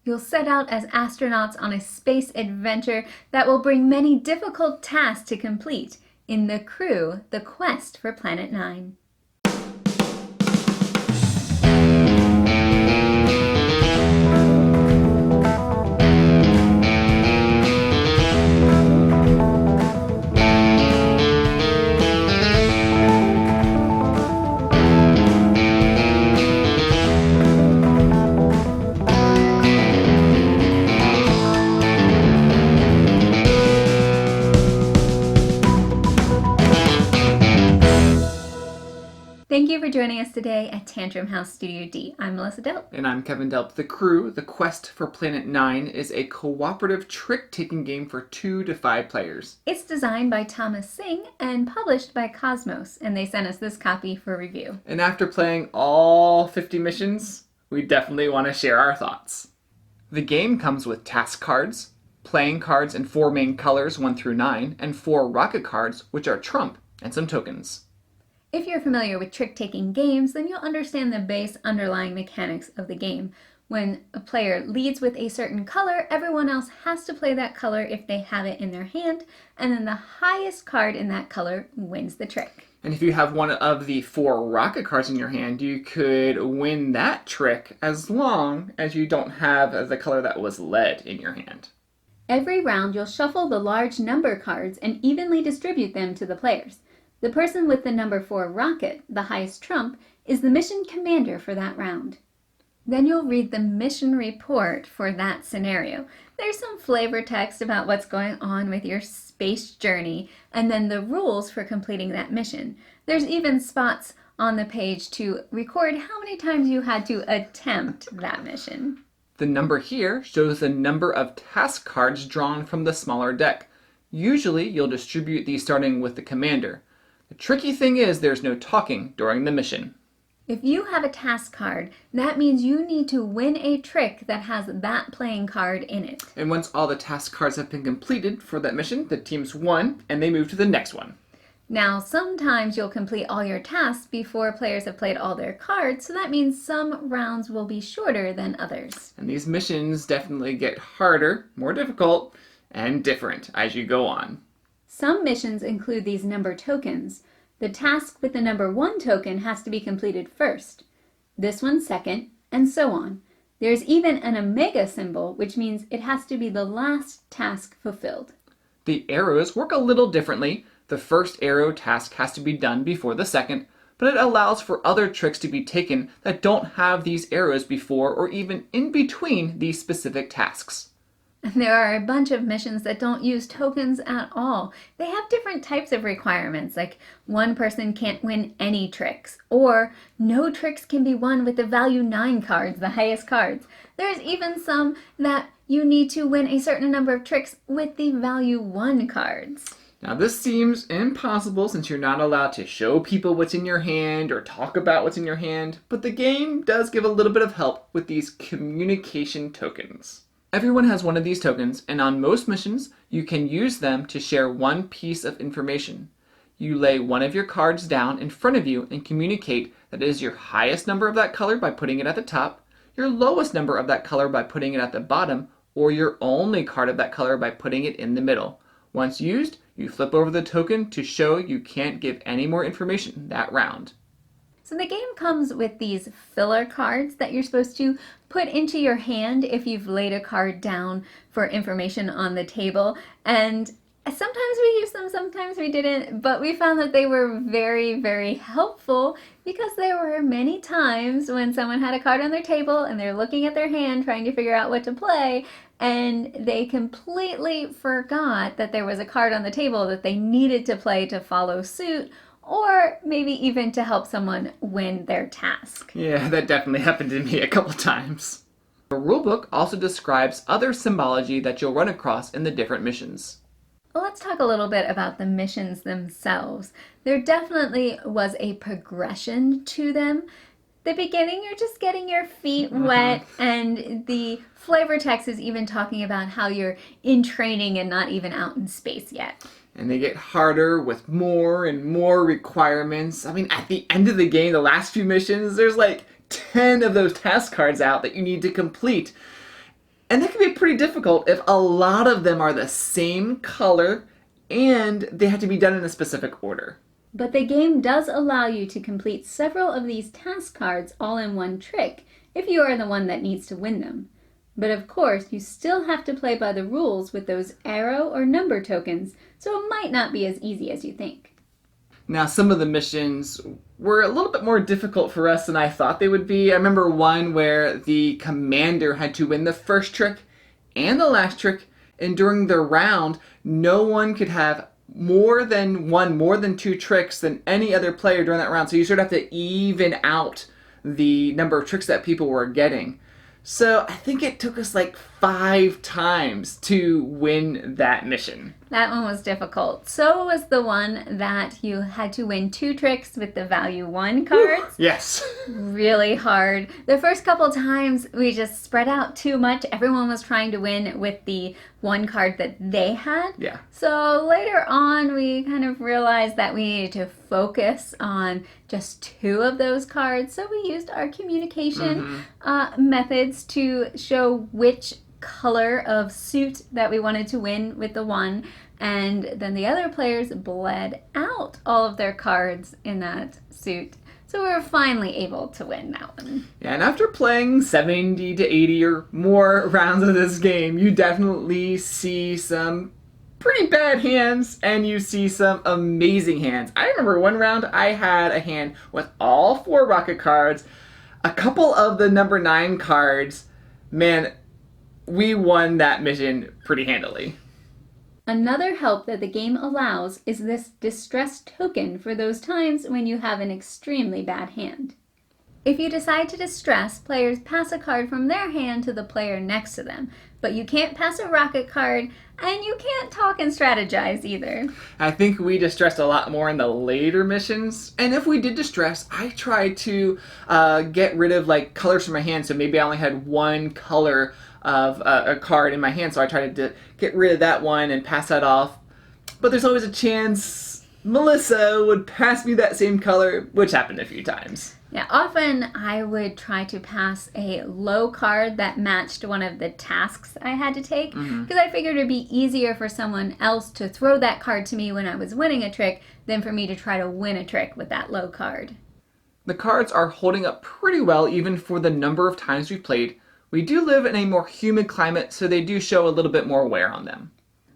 You'll set out as astronauts on a space adventure that will bring many difficult tasks to complete in The Crew, The Quest for Planet 9. Thank you for joining us today at Tantrum House Studio D. I'm Melissa Delp. And I'm Kevin Delp. The Crew, The Quest for Planet 9 is a cooperative trick-taking game for 2 to 5 players. It's designed by Thomas Singh and published by KOSMOS, and they sent us this copy for review. And after playing all 50 missions, we definitely want to share our thoughts. The game comes with task cards, playing cards in 4 main colors 1 through 9, and 4 rocket cards, which are trump, and some tokens. If you're familiar with trick-taking games, then you'll understand the base underlying mechanics of the game. When a player leads with a certain color, everyone else has to play that color if they have it in their hand, and then the highest card in that color wins the trick. And if you have one of the 4 rocket cards in your hand, you could win that trick as long as you don't have the color that was led in your hand. Every round, you'll shuffle the large number cards and evenly distribute them to the players. The person with the number 4 rocket, the highest trump, is the mission commander for that round. Then you'll read the mission report for that scenario. There's some flavor text about what's going on with your space journey, and then the rules for completing that mission. There's even spots on the page to record how many times you had to attempt that mission. The number here shows the number of task cards drawn from the smaller deck. Usually, you'll distribute these starting with the commander. The tricky thing is there's no talking during the mission. If you have a task card, that means you need to win a trick that has that playing card in it. And once all the task cards have been completed for that mission, the team's won and they move to the next one. Now, sometimes you'll complete all your tasks before players have played all their cards, so that means some rounds will be shorter than others. And these missions definitely get harder, more difficult, and different as you go on. Some missions include these number tokens. The task with the number 1 token has to be completed first, this one second, and so on. There's even an omega symbol, which means it has to be the last task fulfilled. The arrows work a little differently. The first arrow task has to be done before the second, but it allows for other tricks to be taken that don't have these arrows before or even in between these specific tasks. And there are a bunch of missions that don't use tokens at all. They have different types of requirements, like one person can't win any tricks, or no tricks can be won with the value 9 cards, the highest cards. There's even some that you need to win a certain number of tricks with the value 1 cards. Now this seems impossible since you're not allowed to show people what's in your hand or talk about what's in your hand, but the game does give a little bit of help with these communication tokens. Everyone has one of these tokens, and on most missions, you can use them to share one piece of information. You lay one of your cards down in front of you and communicate that it is your highest number of that color by putting it at the top, your lowest number of that color by putting it at the bottom, or your only card of that color by putting it in the middle. Once used, you flip over the token to show you can't give any more information that round. So the game comes with these filler cards that you're supposed to put into your hand if you've laid a card down for information on the table. And sometimes we used them, sometimes we didn't, but we found that they were very, very helpful because there were many times when someone had a card on their table and they're looking at their hand trying to figure out what to play, and they completely forgot that there was a card on the table that they needed to play to follow suit, or maybe even to help someone win their task. Yeah, that definitely happened to me a couple times. The rulebook also describes other symbology that you'll run across in the different missions. Well, let's talk a little bit about the missions themselves. There definitely was a progression to them. The beginning, you're just getting your feet wet, and the flavor text is even talking about how you're in training and not even out in space yet. And they get harder with more and more requirements. I mean, at the end of the game, the last few missions, there's like 10 of those task cards out that you need to complete. And that can be pretty difficult if a lot of them are the same color and they have to be done in a specific order. But the game does allow you to complete several of these task cards all in one trick if you are the one that needs to win them. But of course, you still have to play by the rules with those arrow or number tokens, so it might not be as easy as you think. Now, some of the missions were a little bit more difficult for us than I thought they would be. I remember one where the commander had to win the first trick and the last trick, and during the round, no one could have more than two tricks than any other player during that round. So you sort of have to even out the number of tricks that people were getting. So I think it took us like 5 times to win that mission. That one was difficult. So was the one that you had to win 2 tricks with the value 1 cards. Yes. Really hard. The first couple times we just spread out too much. Everyone was trying to win with the 1 card that they had. Yeah. So later on we kind of realized that we needed to focus on just 2 of those cards. So we used our communication methods to show which color of suit that we wanted to win with the 1, and then the other players bled out all of their cards in that suit. So we were finally able to win that one. Yeah, and after playing 70 to 80 or more rounds of this game, you definitely see some pretty bad hands and you see some amazing hands. I remember one round I had a hand with all 4 rocket cards, a couple of the number 9 cards. Man, we won that mission pretty handily. Another help that the game allows is this distress token for those times when you have an extremely bad hand. If you decide to distress, players pass a card from their hand to the player next to them, but you can't pass a rocket card, and you can't talk and strategize either. I think we distressed a lot more in the later missions, and if we did distress, I tried to get rid of like colors from my hand, so maybe I only had 1 color of a card in my hand, so I tried to get rid of that one and pass that off. But there's always a chance Melissa would pass me that same color, which happened a few times. Yeah, often I would try to pass a low card that matched one of the tasks I had to take, because I figured it'd be easier for someone else to throw that card to me when I was winning a trick than for me to try to win a trick with that low card. The cards are holding up pretty well even for the number of times we've played. We do live in a more humid climate, so they do show a little bit more wear on them.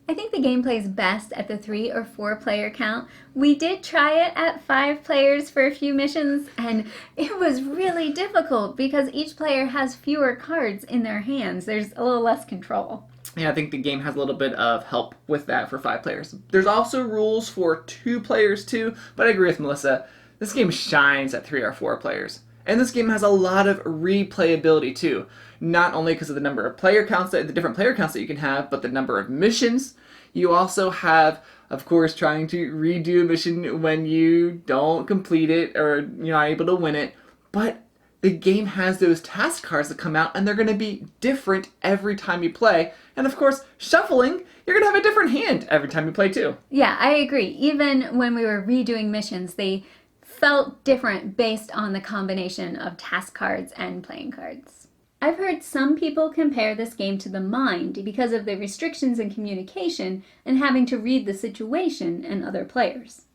I think the game plays best at the 3 or 4 player count. We did try it at 5 players for a few missions, and it was really difficult because each player has fewer cards in their hands. There's a little less control. Yeah, I think the game has a little bit of help with that for 5 players. There's also rules for 2 players too, but I agree with Melissa. This game shines at 3 or 4 players. And this game has a lot of replayability too. Not only because of the number of player counts, the different player counts that you can have, but the number of missions. You also have, of course, trying to redo a mission when you don't complete it or you're not able to win it. But the game has those task cards that come out, and they're going to be different every time you play. And of course, shuffling, you're going to have a different hand every time you play too. Yeah, I agree. Even when we were redoing missions, they felt different based on the combination of task cards and playing cards. I've heard some people compare this game to the Mind because of the restrictions in communication and having to read the situation and other players.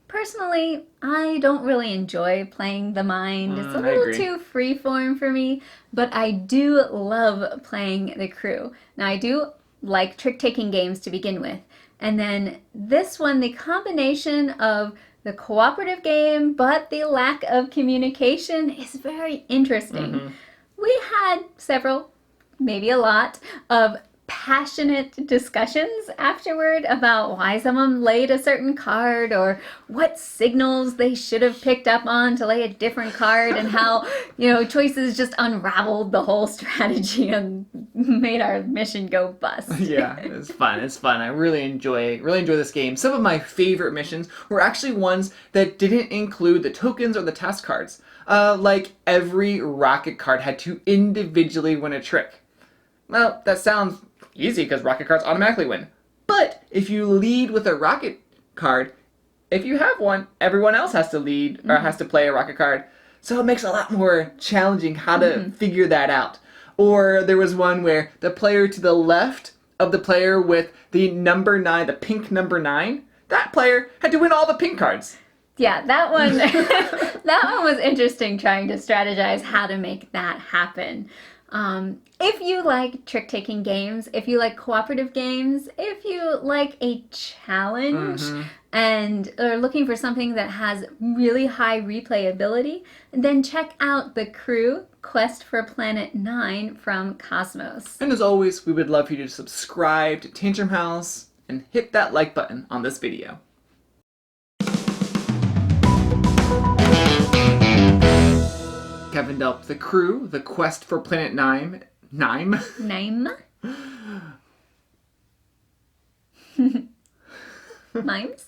Personally, I don't really enjoy playing the Mind. It's a little too freeform for me, but I do love playing the Crew. Now, I do like trick-taking games to begin with, and then this one, the combination of the cooperative game, but the lack of communication is very interesting. We had several, maybe a lot, of passionate discussions afterward about why someone laid a certain card or what signals they should have picked up on to lay a different card, and how, choices just unraveled the whole strategy and made our mission go bust. Yeah, it's fun. It's fun. I really enjoy this game. Some of my favorite missions were actually ones that didn't include the tokens or the task cards. Like every rocket card had to individually win a trick. Well, that sounds easy because rocket cards automatically win. But if you lead with a rocket card, if you have one, everyone else has to lead or has to play a rocket card. So it makes it a lot more challenging how to figure that out. Or there was one where the player to the left of the player with the number 9, the pink number 9, that player had to win all the pink cards. Yeah, that one that one was interesting, trying to strategize how to make that happen. If you like trick-taking games, if you like cooperative games, if you like a challenge and are looking for something that has really high replayability, then check out The Crew Quest for Planet 9 from KOSMOS. And as always, we would love for you to subscribe to Tantrum House and hit that like button on this video. Kevin Delp, The Crew, The Quest for Planet 9. Name? Mimes?